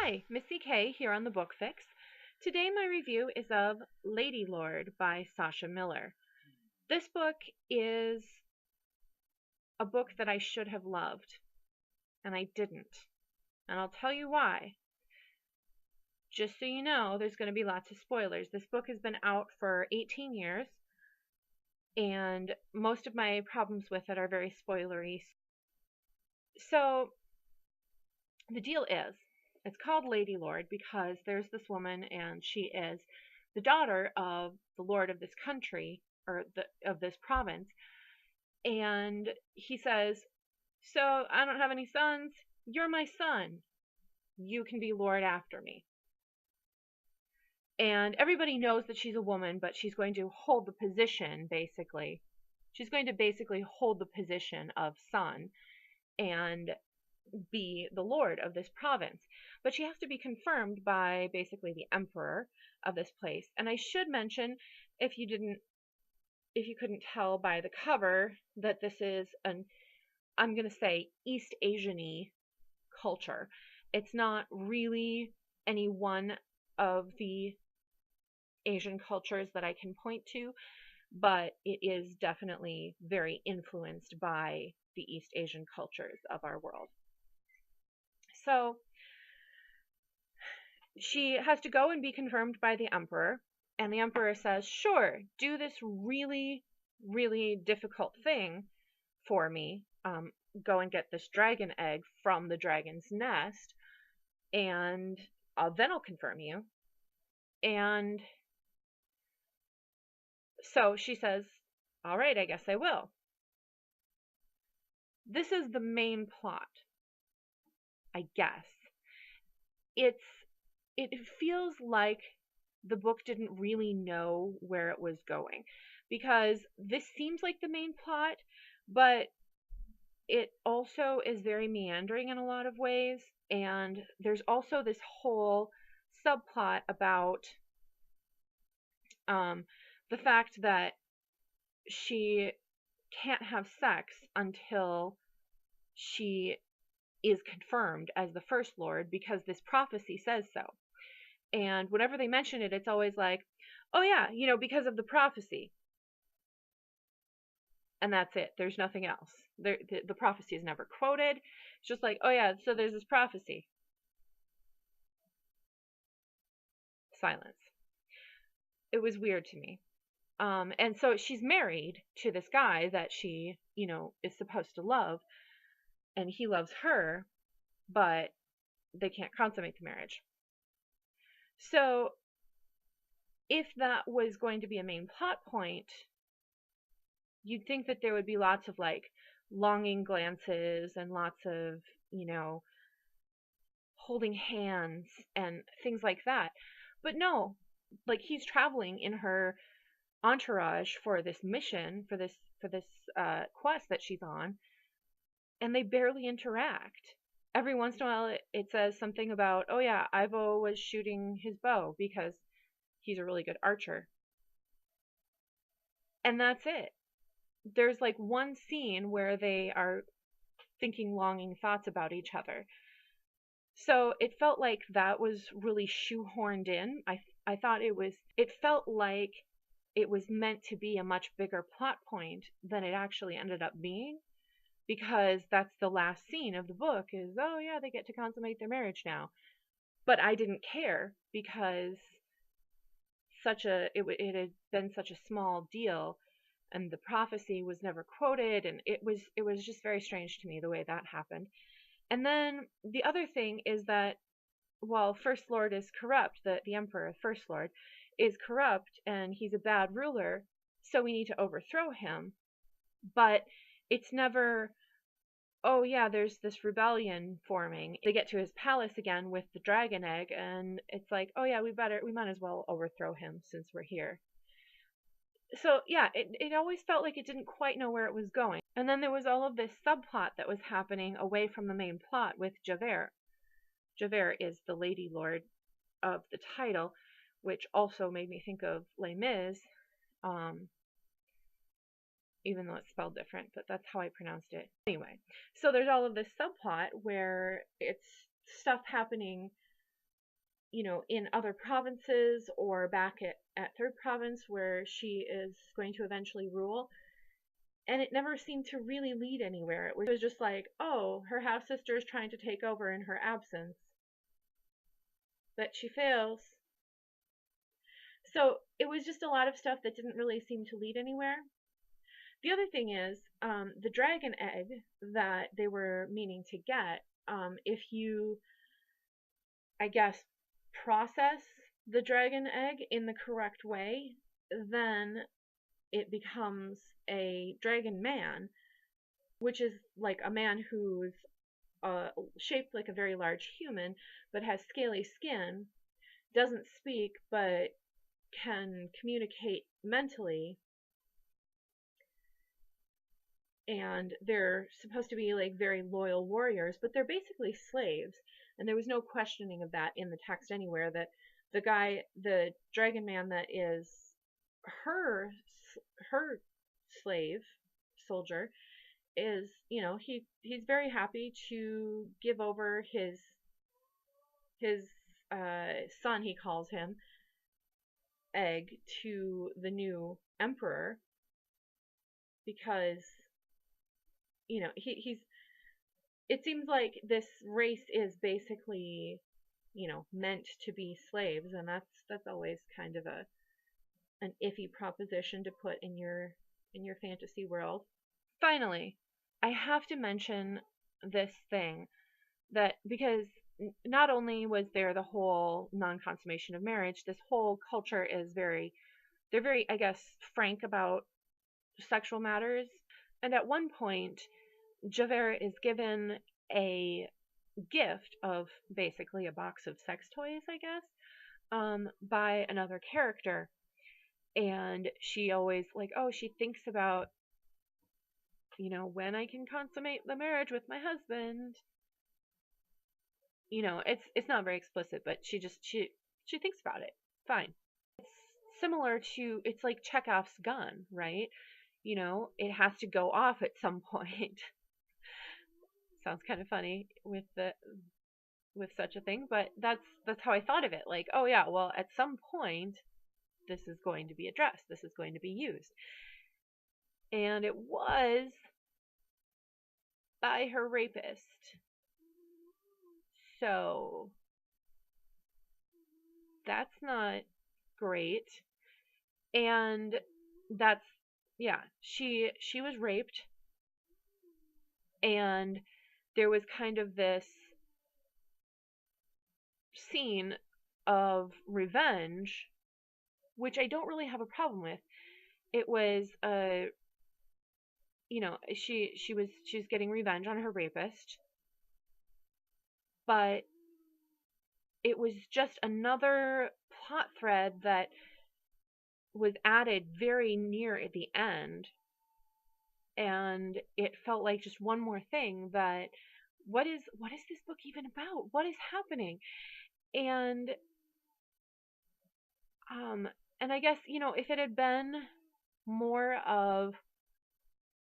Hi, Missy K here on the Book Fix. Today my review is of Ladylord by Sasha Miller. This book is a book that I should have loved, and I didn't. And I'll tell you why. Just so you know, there's going to be lots of spoilers. This book has been out for 18 years, and most of my problems with it are very spoilery. So, the deal is, it's called Ladylord because there's this woman and she is the daughter of the lord of this country or of this province, and he says, "So I don't have any sons. You're my son. You can be lord after me." And everybody knows that she's a woman, but she's going to hold the position basically. She's going to basically hold the position of son and be the lord of this province. But she has to be confirmed by basically the emperor of this place. And I should mention, if you couldn't tell by the cover, that this is I'm going to say East Asian-y culture. It's not really any one of the Asian cultures that I can point to, but it is definitely very influenced by the East Asian cultures of our world. So she has to go and be confirmed by the emperor, and the emperor says, "Sure, do this really, really difficult thing for me. Go and get this dragon egg from the dragon's nest, and then I'll confirm you." And so she says, "All right, I guess I will." This is the main plot, I guess. It feels like the book didn't really know where it was going, because this seems like the main plot, but it also is very meandering in a lot of ways, and there's also this whole subplot about the fact that she can't have sex until she is confirmed as the First Lord, because this prophecy says so. And whenever they mention it, it's always like, "Oh yeah, because of the prophecy." And that's it. There's nothing else. The prophecy is never quoted. It's just like, "Oh yeah, so there's this prophecy." Silence. It was weird to me. And so she's married to this guy that she, is supposed to love, and he loves her, but they can't consummate the marriage. So if that was going to be a main plot point, you'd think that there would be lots of like longing glances and lots of, holding hands and things like that. But no, like he's traveling in her entourage for this mission, for this quest that she's on, and they barely interact. Every once in a while it says something about, "Oh yeah, Ivo was shooting his bow because he's a really good archer." And that's it. There's like one scene where they are thinking longing thoughts about each other. So it felt like that was really shoehorned in. I thought it felt like it was meant to be a much bigger plot point than it actually ended up being, because that's the last scene of the book is, "Oh yeah, they get to consummate their marriage now." But I didn't care, because it had been such a small deal, and the prophecy was never quoted, and it was just very strange to me the way that happened. And then the other thing is that while First Lord is corrupt, the Emperor, First Lord, is corrupt and he's a bad ruler, so we need to overthrow him. But it's never, "Oh yeah, there's this rebellion forming." They get to his palace again with the dragon egg, and it's like, "Oh yeah, we might as well overthrow him since we're here." So yeah, it always felt like it didn't quite know where it was going. And then there was all of this subplot that was happening away from the main plot with Javert. Javert is the Ladylord of the title, which also made me think of Les Mis, even though it's spelled different, but that's how I pronounced it. Anyway, so there's all of this subplot where it's stuff happening in other provinces or back at Third Province where she is going to eventually rule. And it never seemed to really lead anywhere. It was just like, oh, her half sister is trying to take over in her absence, but she fails. So it was just a lot of stuff that didn't really seem to lead anywhere. The other thing is, the dragon egg that they were meaning to get, if you, I guess, process the dragon egg in the correct way, then it becomes a dragon man, which is like a man who's shaped like a very large human, but has scaly skin, doesn't speak, but can communicate mentally, and they're supposed to be like very loyal warriors, but they're basically slaves. And there was no questioning of that in the text anywhere, that the dragon man that is her her slave soldier, is, he's very happy to give over his son, he calls him, egg, to the new emperor, because he's, it seems like this race is basically, meant to be slaves, and that's always kind of an iffy proposition to put in your fantasy world. Finally, I have to mention this thing, that because not only was there the whole non-consummation of marriage, this whole culture is they're very, I guess, frank about sexual matters. And at one point, Javert is given a gift of basically a box of sex toys, I guess, by another character. And she always, like, oh, she thinks about, when I can consummate the marriage with my husband. It's not very explicit, but she thinks about it. Fine. It's similar to, it's like Chekhov's gun, right? It has to go off at some point. Sounds kind of funny with such a thing, but that's how I thought of it. Like, oh yeah, well, at some point this is going to be addressed. This is going to be used. And it was by her rapist. So that's not great. And that's, yeah, she was raped, and there was kind of this scene of revenge, which I don't really have a problem with. It was she was getting revenge on her rapist, but it was just another plot thread that was added very near at the end, and it felt like just one more thing that, what is this book even about? What is happening? And and I guess, if it had been more of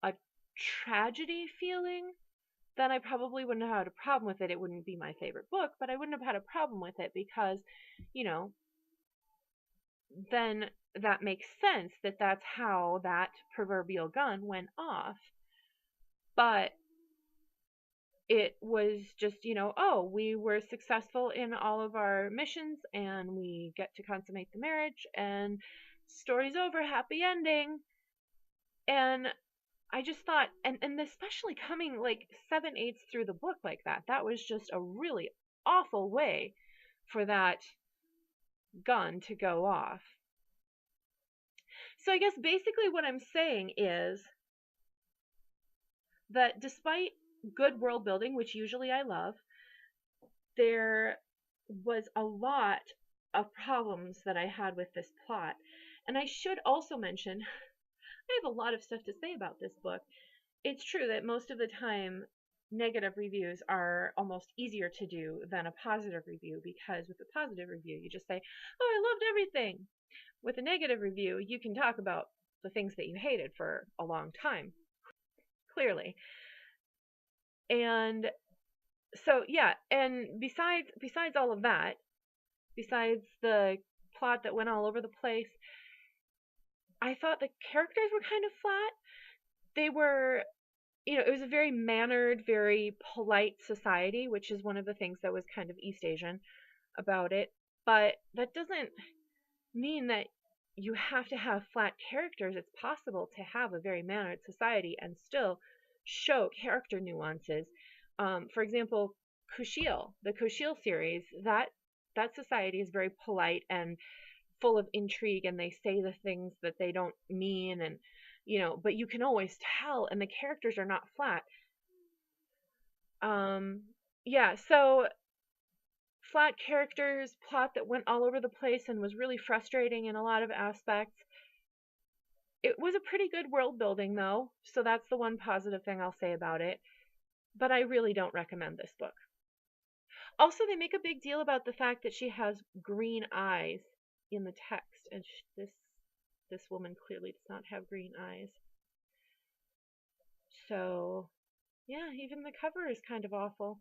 a tragedy feeling, then I probably wouldn't have had a problem with it. It wouldn't be my favorite book, but I wouldn't have had a problem with it, because, then that makes sense that that's how that proverbial gun went off. But it was just, oh, we were successful in all of our missions and we get to consummate the marriage and story's over, happy ending. And I just thought, and especially coming like 7/8 through the book like that was just a really awful way for that gun to go off. So I guess basically what I'm saying is that despite good world building, which usually I love, there was a lot of problems that I had with this plot. And I should also mention, I have a lot of stuff to say about this book. It's true that most of the time negative reviews are almost easier to do than a positive review, because with a positive review you just say, oh, I loved everything. With a negative review, you can talk about the things that you hated for a long time, clearly. And so, yeah, and besides all of that, besides the plot that went all over the place. I thought the characters were kind of flat. They were, it was a very mannered, very polite society, which is one of the things that was kind of East Asian about it. But that doesn't mean that you have to have flat characters. It's possible to have a very mannered society and still show character nuances. For example, the Kushil series, that society is very polite and full of intrigue, and they say the things that they don't mean, and but you can always tell, and the characters are not flat. Yeah, so flat characters, plot that went all over the place and was really frustrating in a lot of aspects. It was a pretty good world building, though, so that's the one positive thing I'll say about it. But I really don't recommend this book. Also, they make a big deal about the fact that she has green eyes in the text, and this woman clearly does not have green eyes. So, yeah, even the cover is kind of awful.